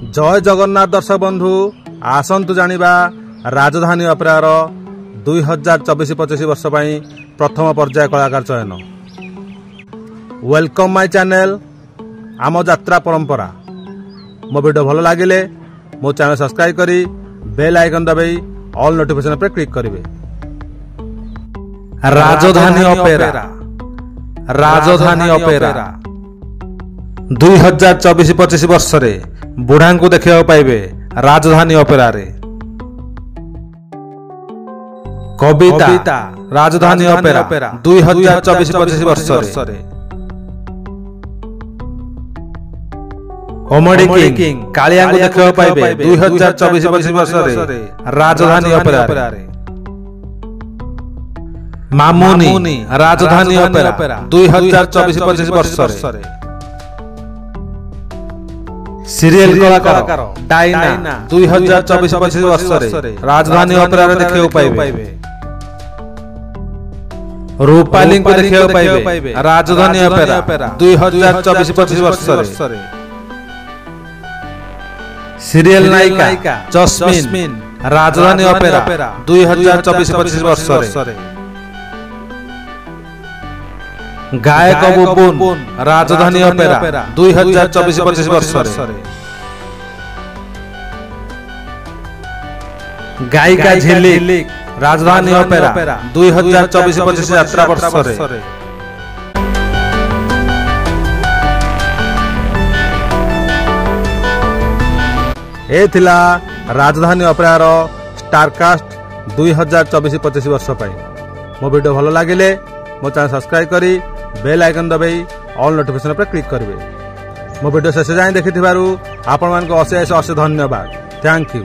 जय जगन्नाथ दर्शक बंधु आसंतु जानिबा राजधानी अपेरार 2024-25 वर्ष पई प्रथम पर्याय कलाकार चयन। वेलकम माय चैनल आम यात्रा परंपरा। मो वीडियो भल लगिले मो चैनल सब्सक्राइब करी बेल आइकन दबाई ऑल नोटिफिकेशन पर क्लिक करिवे। राजधानी अपेरा 2024-25 वर्ष रे बुढ़ा को देखा पाइबे राजधानी अपेरा रे। कविता राजधानी अपेरा 2024-25 वर्ष रे। कॉमेडी किंग कालिया को देखा पाइबे 2024-25 वर्ष रे राजधानी अपेरा रे। मामुनी राजधानी अपेरा 2024-25 वर्ष रे। सीरियल कलाकार डायना 2024-25 वर्ष रे राजधानी अपेरा रे देखियो पाइबे। रूपाली को देखियो पाइबे राजधानी अपेरा 2024-25 वर्ष रे। सीरियल नायिका जस्मिन राजधानी अपेरा 2024-25 वर्ष रे। गायक बुबुन राजधानी अपेरा 2024-25 वर्ष रे। गायिका झिलिक राजधानी अपेरा 2024-25 यात्रा वर्ष रे। ए थिला राजधानी अपेरार स्टारकास्ट 2024-25 वर्ष पई। मो वीडियो भल लागिले मो चैनल सब्सक्राइब करी बेल आइकन दबाई ऑल नोटिफिकेशन पर क्लिक करिवे। मो वीडियो शेष जाए देखिथिबारु आपण मानको अशेष धन्यवाद। Thank you.